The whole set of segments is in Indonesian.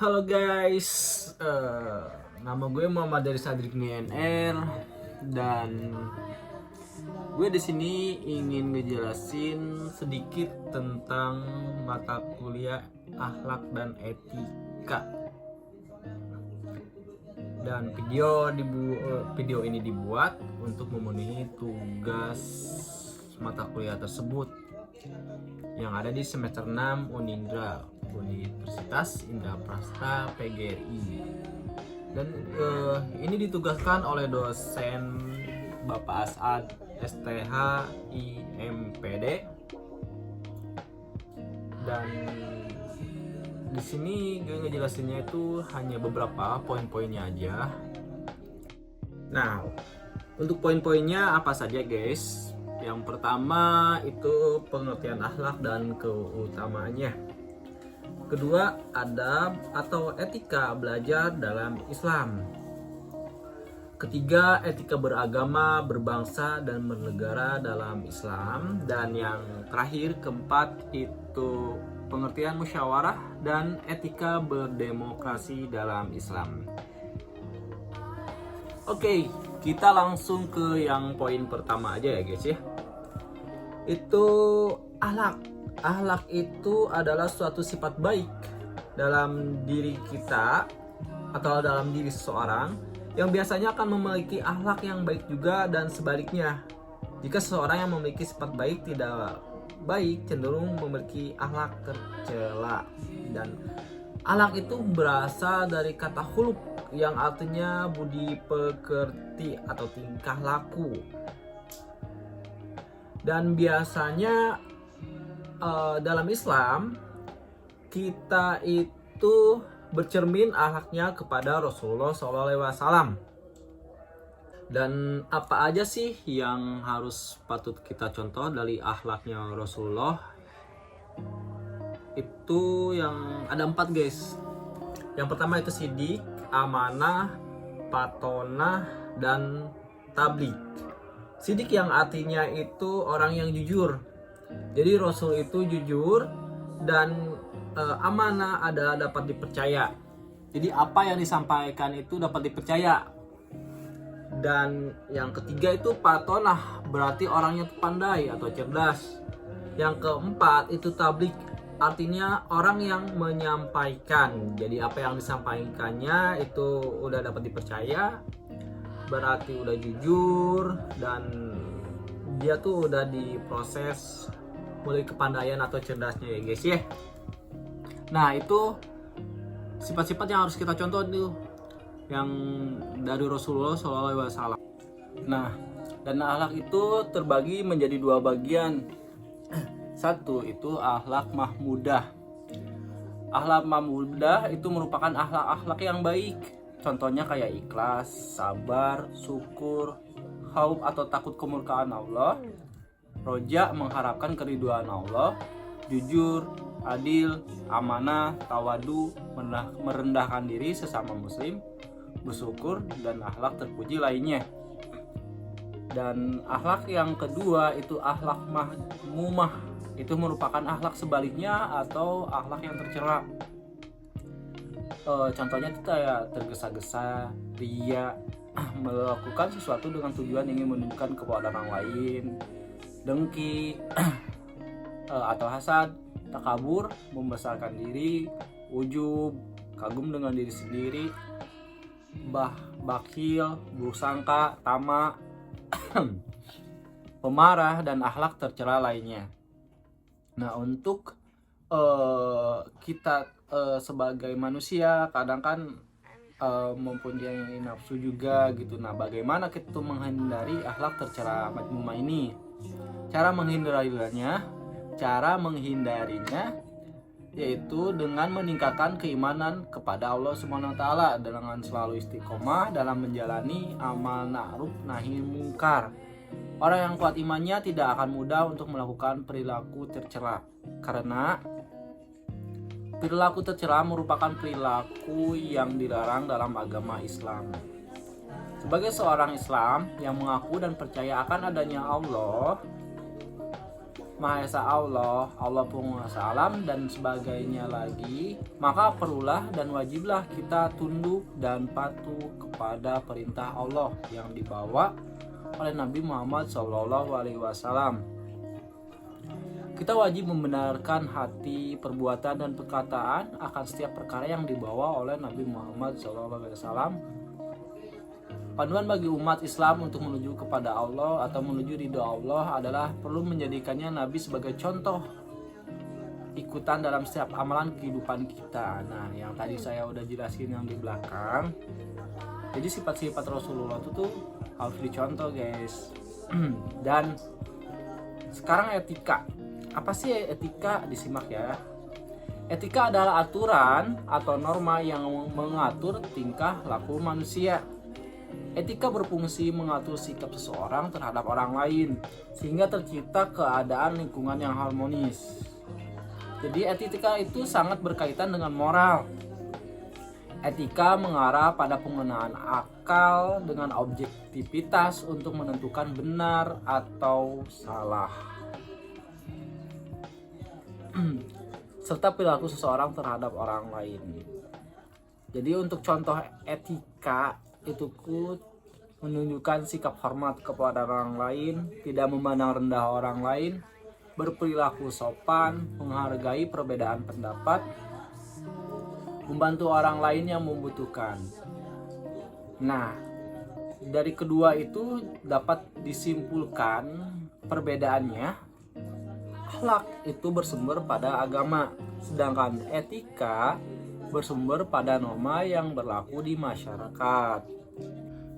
Halo guys, nama gue Muhammad dari Sadrik NR dan gue di sini ingin ngejelasin sedikit tentang mata kuliah akhlak dan etika. Dan video ini dibuat untuk memenuhi tugas mata kuliah tersebut yang ada di semester 6 Unindra, Universitas Indraprasta PGRI. Dan ini ditugaskan oleh dosen Bapak Asad STH IMPD. Dan di sini gue ngejelasinnya itu hanya beberapa poin-poinnya aja. Nah, untuk poin-poinnya apa saja guys? Yang pertama itu pengertian akhlak dan keutamaannya. Kedua, adab atau etika belajar dalam Islam. Ketiga, etika beragama, berbangsa, dan bernegara dalam Islam. Dan yang terakhir, keempat, itu pengertian musyawarah dan etika berdemokrasi dalam Islam. Oke, kita langsung ke yang poin pertama aja ya guys ya. Itu akhlak. Akhlak itu adalah suatu sifat baik dalam diri kita atau dalam diri seseorang yang biasanya akan memiliki akhlak yang baik juga, dan sebaliknya. Jika seseorang yang memiliki sifat baik tidak baik, cenderung memiliki akhlak tercela. Dan akhlak itu berasal dari kata khuluq yang artinya budi pekerti atau tingkah laku. Dan biasanya dalam Islam kita itu bercermin akhlaknya kepada Rasulullah SAW. Dan apa aja sih yang harus patut kita contoh dari akhlaknya Rasulullah? Itu yang ada 4 guys. Yang pertama itu sidik, amanah, patonah, dan tablik. Sidik yang artinya itu orang yang jujur. Jadi Rasul itu jujur, dan amanah adalah dapat dipercaya. Jadi apa yang disampaikan itu dapat dipercaya. Dan yang ketiga itu patonah, berarti orangnya pandai atau cerdas. Yang keempat itu tablik, artinya orang yang menyampaikan. Jadi apa yang disampaikannya itu udah dapat dipercaya, berarti udah jujur, dan dia tuh udah diproses mulai kepandaian atau cerdasnya ya guys ya. Nah itu sifat-sifat yang harus kita contoh tuh yang dari Rasulullah SAW. Nah, dan akhlak itu terbagi menjadi 2 bagian. Satu itu akhlak mahmudah. Akhlak mahmudah itu merupakan akhlak-akhlak yang baik. Contohnya kayak ikhlas, sabar, syukur, khauf atau takut kemurkaan Allah, roja mengharapkan keridhaan Allah, jujur, adil, amanah, tawadu, merendahkan diri sesama muslim, bersyukur, dan akhlak terpuji lainnya. Dan akhlak yang kedua itu akhlak mahmumah. Itu merupakan akhlak sebaliknya atau akhlak yang tercela. Contohnya itu kayak tergesa-gesa, ria, melakukan sesuatu dengan tujuan ingin menunjukkan kepada orang lain, dengki, atau hasad, takabur, membesarkan diri, ujub, kagum dengan diri sendiri, bakhil, buruk sangka, tamak, pemarah, dan akhlak tercela lainnya. Nah untuk kita sebagai manusia kadang kan mempunyai nafsu juga gitu. Nah bagaimana kita tuh menghindari akhlak tercela madmumah ini? Cara menghindarinya yaitu dengan meningkatkan keimanan kepada Allah Subhanahu wa taala dengan selalu istiqomah dalam menjalani amal ma'ruf nahi mungkar. Orang yang kuat imannya tidak akan mudah untuk melakukan perilaku tercela, karena perilaku tercela merupakan perilaku yang dilarang dalam agama Islam. Sebagai seorang Islam yang mengaku dan percaya akan adanya Allah, Maha Esa Allah, Allah Penguasa alam dan sebagainya lagi, maka perlulah dan wajiblah kita tunduk dan patuh kepada perintah Allah yang dibawa oleh Nabi Muhammad SAW. Kita wajib membenarkan hati, perbuatan, dan perkataan akan setiap perkara yang dibawa oleh Nabi Muhammad SAW. Panduan bagi umat Islam untuk menuju kepada Allah atau menuju ridho Allah adalah perlu menjadikannya Nabi sebagai contoh ikutan dalam setiap amalan kehidupan kita. Nah, yang tadi saya udah jelasin yang di belakang. Jadi sifat-sifat Rasulullah itu tuh harus dicontoh, guys. Dan sekarang etika. Apa sih etika? Disimak ya. Etika adalah aturan atau norma yang mengatur tingkah laku manusia. Etika berfungsi mengatur sikap seseorang terhadap orang lain sehingga tercipta keadaan lingkungan yang harmonis. Jadi etika itu sangat berkaitan dengan moral. Etika mengarah pada penggunaan akal dengan objektivitas untuk menentukan benar atau salah. Serta perilaku seseorang terhadap orang lain. Jadi untuk contoh etika itu menunjukkan sikap hormat kepada orang lain, tidak memandang rendah orang lain, berperilaku sopan, menghargai perbedaan pendapat, membantu orang lain yang membutuhkan. Nah, dari kedua itu dapat disimpulkan perbedaannya. Akhlak itu bersumber pada agama, sedangkan etika bersumber pada norma yang berlaku di masyarakat.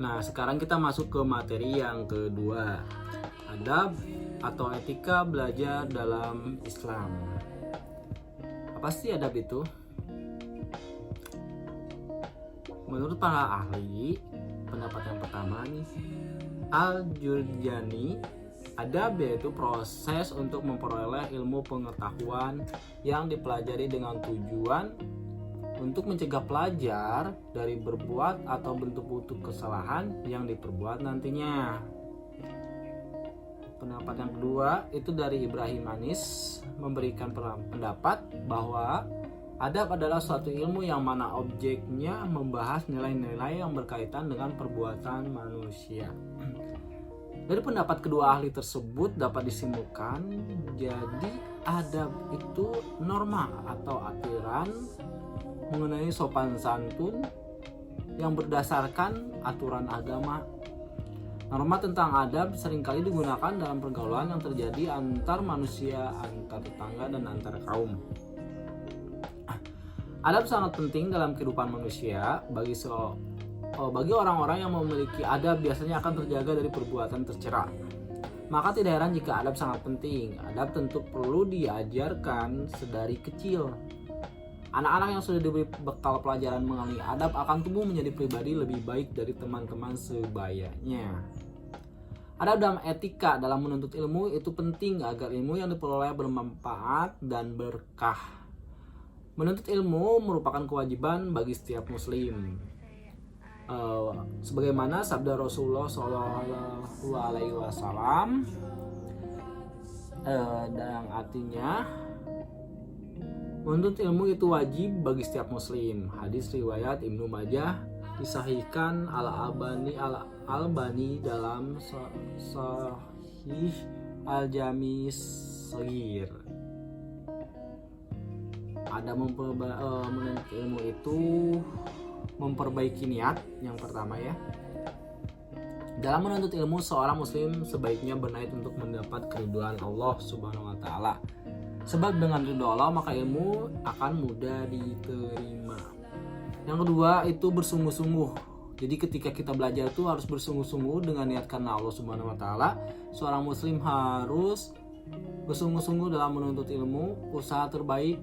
Nah, sekarang kita masuk ke materi yang kedua. Adab atau etika belajar dalam Islam. Apa sih adab itu? Menurut para ahli, pendapat yang pertama nih, Al-Jurjani, adab yaitu proses untuk memperoleh ilmu pengetahuan yang dipelajari dengan tujuan untuk mencegah pelajar dari berbuat atau bentuk-bentuk kesalahan yang diperbuat nantinya. Pendapat yang kedua itu dari Ibrahim Anis, memberikan pendapat bahwa adab adalah suatu ilmu yang mana objeknya membahas nilai-nilai yang berkaitan dengan perbuatan manusia. Dari pendapat kedua ahli tersebut dapat disimpulkan, jadi adab itu norma atau aturan mengenai sopan santun yang berdasarkan aturan agama. Norma tentang adab seringkali digunakan dalam pergaulan yang terjadi antar manusia, antar tetangga, dan antar kaum. Adab sangat penting dalam kehidupan manusia. Bagi orang-orang yang memiliki adab biasanya akan terjaga dari perbuatan tercela. Maka tidak heran jika adab sangat penting. Adab tentu perlu diajarkan sedari kecil. Anak-anak yang sudah diberi bekal pelajaran mengenai adab akan tumbuh menjadi pribadi lebih baik dari teman-teman sebayanya. Adab dan etika dalam menuntut ilmu itu penting agar ilmu yang diperoleh bermanfaat dan berkah. Menuntut ilmu merupakan kewajiban bagi setiap muslim. Sebagaimana sabda Rasulullah SAW, dan artinya menuntut ilmu itu wajib bagi setiap muslim. Hadis riwayat Ibnu Majah, disahihkan Al-Albani dalam Sahih Al-Jami' Shaghir. Ada menuntut ilmu itu memperbaiki niat yang pertama ya. Dalam menuntut ilmu, seorang muslim sebaiknya berniat untuk mendapat keridhaan Allah Subhanahu wa taala. Sebab dengan ridho Allah maka ilmu akan mudah diterima. Yang kedua itu bersungguh-sungguh. Jadi ketika kita belajar itu harus bersungguh-sungguh dengan niat karena Allah Subhanahu wa taala. Seorang muslim harus bersungguh-sungguh dalam menuntut ilmu. Usaha terbaik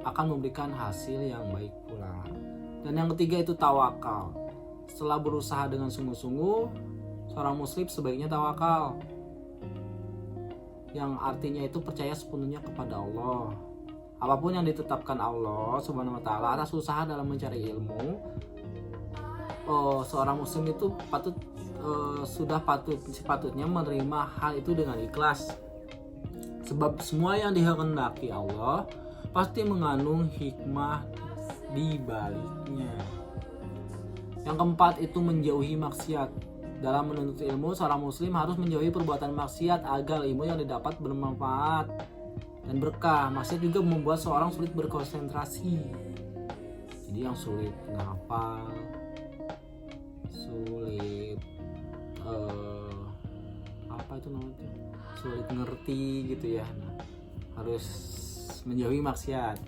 akan memberikan hasil yang baik pula. Dan yang ketiga itu tawakal. Setelah berusaha dengan sungguh-sungguh, seorang muslim sebaiknya tawakal, yang artinya itu percaya sepenuhnya kepada Allah. Apapun yang ditetapkan Allah Subhanahu wa taala atas usaha dalam mencari ilmu, seorang muslim itu sepatutnya menerima hal itu dengan ikhlas. Sebab semua yang dikehendaki Allah pasti mengandung hikmah di baliknya. Yang keempat itu menjauhi maksiat. Dalam menuntut ilmu, seorang muslim harus menjauhi perbuatan maksiat agar ilmu yang didapat bermanfaat dan berkah. Maksiat juga membuat seorang sulit berkonsentrasi. Jadi yang sulit ngapal, sulit apa itu namanya? Sulit ngerti gitu ya. Nah, harus menjauhi maksiat.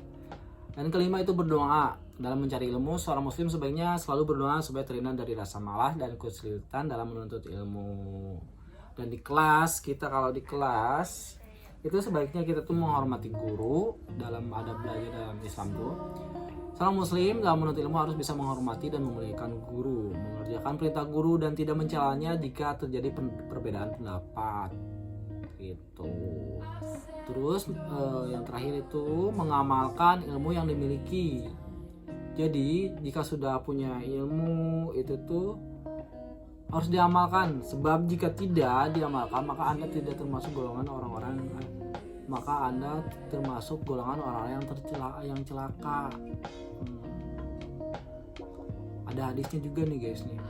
Dan kelima itu berdoa. Dalam mencari ilmu, seorang muslim sebaiknya selalu berdoa supaya terhindar dari rasa malas dan kesulitan dalam menuntut ilmu. Dan di kelas, kalau di kelas itu sebaiknya kita tuh menghormati guru dalam adab belajar dalam Islam tuh. Seorang muslim dalam menuntut ilmu harus bisa menghormati dan memuliakan guru, mengerjakan perintah guru dan tidak mencalanya jika terjadi perbedaan pendapat. Gitu. Terus yang terakhir itu mengamalkan ilmu yang dimiliki. Jadi jika sudah punya ilmu itu tuh harus diamalkan. Sebab jika tidak diamalkan maka Anda tidak termasuk golongan orang-orang yang celaka. Ada hadisnya juga nih guys nih.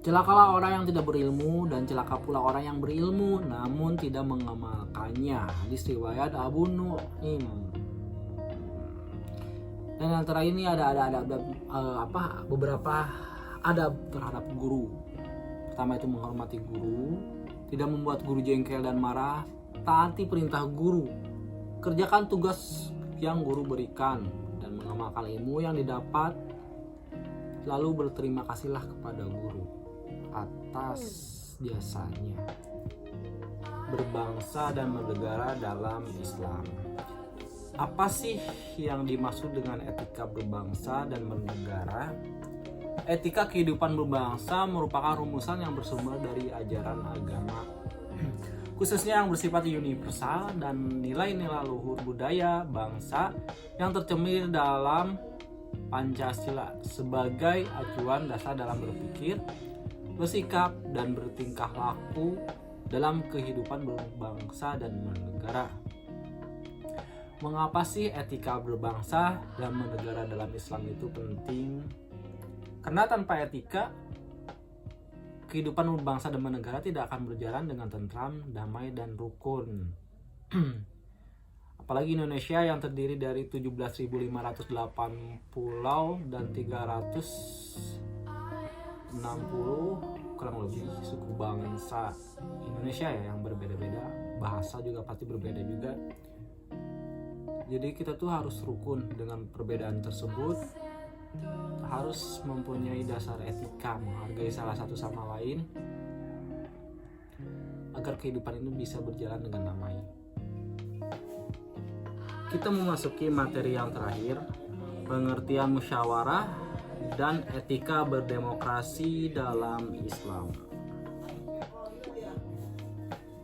Celakalah orang yang tidak berilmu dan celaka pula orang yang berilmu namun tidak mengamalkannya. Hadis riwayat Abu Nu'aim. Dan antara ini ada beberapa adab terhadap guru. Pertama itu menghormati guru, tidak membuat guru jengkel dan marah, taati perintah guru, kerjakan tugas yang guru berikan dan mengamalkan ilmu yang didapat. Lalu berterima kasihlah kepada guru atas jasanya. Berbangsa dan bernegara dalam Islam. Apa sih yang dimaksud dengan etika berbangsa dan bernegara? Etika kehidupan berbangsa merupakan rumusan yang bersumber dari ajaran agama, khususnya yang bersifat universal dan nilai-nilai luhur budaya bangsa yang tercermin dalam Pancasila sebagai acuan dasar dalam berpikir, bersikap, dan bertingkah laku dalam kehidupan berbangsa dan bernegara. Mengapa sih etika berbangsa dan bernegara dalam Islam itu penting? Karena tanpa etika, kehidupan berbangsa dan bernegara tidak akan berjalan dengan tentram, damai, dan rukun. Apalagi Indonesia yang terdiri dari 17.508 pulau dan 360 kurang lebih suku bangsa Indonesia ya yang berbeda-beda, bahasa juga pasti berbeda juga. Jadi kita tuh harus rukun dengan perbedaan tersebut, harus mempunyai dasar etika, menghargai salah satu sama lain agar kehidupan itu bisa berjalan dengan damai. Kita memasuki materi yang terakhir, pengertian musyawarah dan etika berdemokrasi dalam Islam.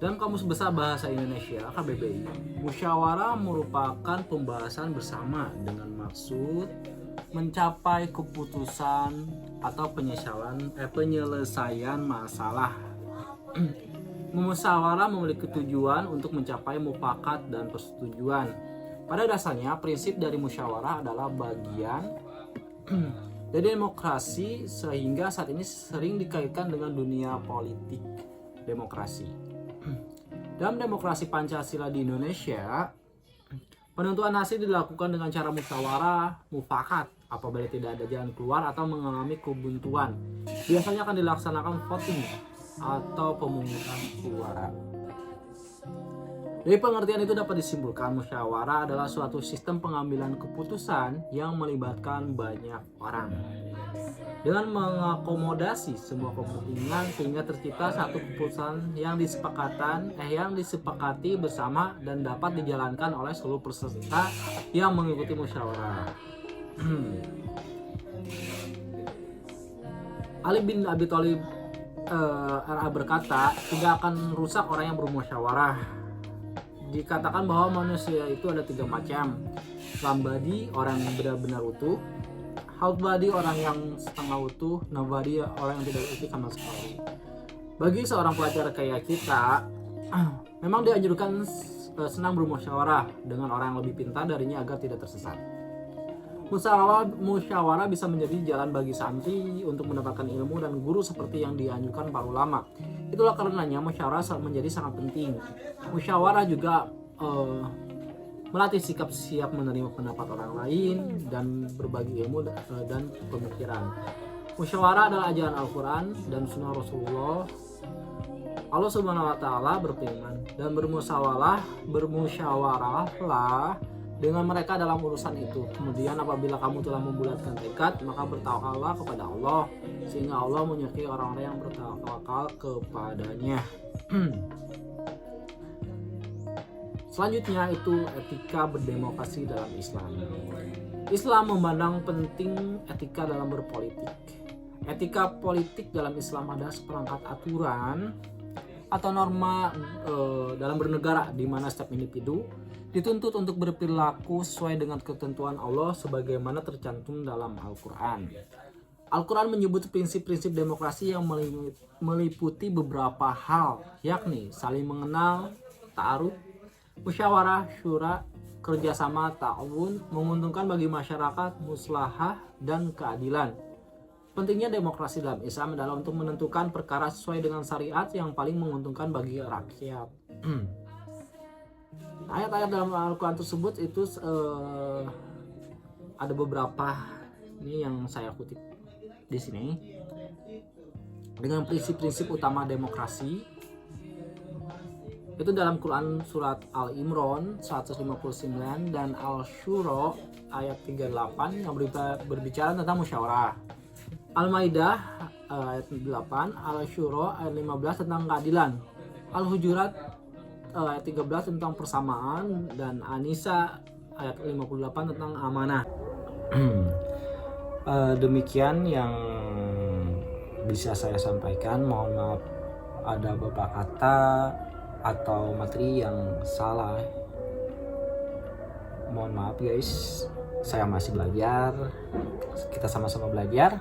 Dalam Kamus Besar Bahasa Indonesia (KBBI), musyawarah merupakan pembahasan bersama dengan maksud mencapai keputusan atau penyelesaian masalah. Musyawarah memiliki tujuan untuk mencapai mufakat dan persetujuan. Pada dasarnya, prinsip dari musyawarah adalah bagian dari demokrasi sehingga saat ini sering dikaitkan dengan dunia politik demokrasi. Dalam demokrasi Pancasila di Indonesia, penentuan hasil dilakukan dengan cara musyawarah mufakat apabila tidak ada jalan keluar atau mengalami kebuntuan. Biasanya akan dilaksanakan voting atau pemungutan suara. Dari pengertian itu dapat disimpulkan musyawarah adalah suatu sistem pengambilan keputusan yang melibatkan banyak orang dengan mengakomodasi semua kepentingan sehingga tercipta satu keputusan yang disepakati bersama dan dapat dijalankan oleh seluruh peserta yang mengikuti musyawarah. Ali bin Abi Thalib RA berkata, tidak akan rusak orang yang bermusyawarah. Dikatakan bahwa manusia itu ada 3 macam. Lambadi, orang yang benar-benar utuh. Halbadi, orang yang setengah utuh. Nabadi, orang yang tidak utuh sama sekali. Bagi seorang pelajar kayak kita, Memang dianjurkan senang bermusyawarah dengan orang yang lebih pintar darinya agar tidak tersesat. Musyawarah bisa menjadi jalan bagi santri untuk mendapatkan ilmu dan guru seperti yang dianjurkan para ulama. Itulah karenanya musyawarah menjadi sangat penting. Musyawarah juga melatih sikap siap menerima pendapat orang lain dan berbagi ilmu dan pemikiran. Musyawarah adalah ajaran Al-Quran dan Sunnah Rasulullah. Allah Subhanahu wa Ta'ala berfirman, dan bermusyawarahlah dengan mereka dalam urusan itu. Kemudian apabila kamu telah membulatkan tekad, maka bertawakallah kepada Allah, sehingga Allah menyukai orang-orang yang bertawakal kepadanya. Selanjutnya itu etika berdemokrasi dalam Islam. Islam memandang penting etika dalam berpolitik. Etika politik dalam Islam adalah seperangkat aturan atau norma dalam bernegara di mana setiap individu dituntut untuk berperilaku sesuai dengan ketentuan Allah sebagaimana tercantum dalam Al-Quran. Al-Quran menyebut prinsip-prinsip demokrasi yang meliputi beberapa hal, yakni saling mengenal, ta'aruf, musyawarah, syura, kerjasama, ta'awun, menguntungkan bagi masyarakat, muslahah, dan keadilan. Pentingnya demokrasi dalam Islam adalah untuk menentukan perkara sesuai dengan syariat yang paling menguntungkan bagi rakyat. Ayat-ayat dalam Al-Quran tersebut itu ada beberapa ini yang saya kutip di sini dengan prinsip-prinsip utama demokrasi. Itu dalam Quran surat Al-Imran 159 dan Al-Syura ayat 38 yang berbicara tentang musyawarah. Al-Maidah ayat 8, Al-Syura ayat 15 tentang keadilan, Al-Hujurat ayat 13 tentang persamaan, dan An-Nisa ayat 58 tentang amanah. Demikian yang bisa saya sampaikan. Mohon maaf ada beberapa kata atau materi yang salah. Mohon maaf guys, saya masih belajar, kita sama-sama belajar.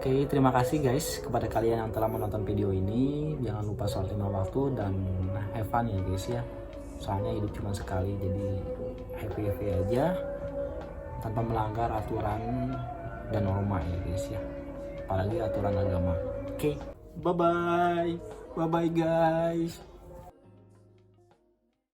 Oke, terima kasih guys kepada kalian yang telah menonton video ini. Jangan lupa sholat 5 waktu dan have fun ya guys ya. Soalnya hidup cuma sekali, jadi happy aja tanpa melanggar aturan dan norma ya guys ya. Apalagi aturan agama. Oke, bye bye guys.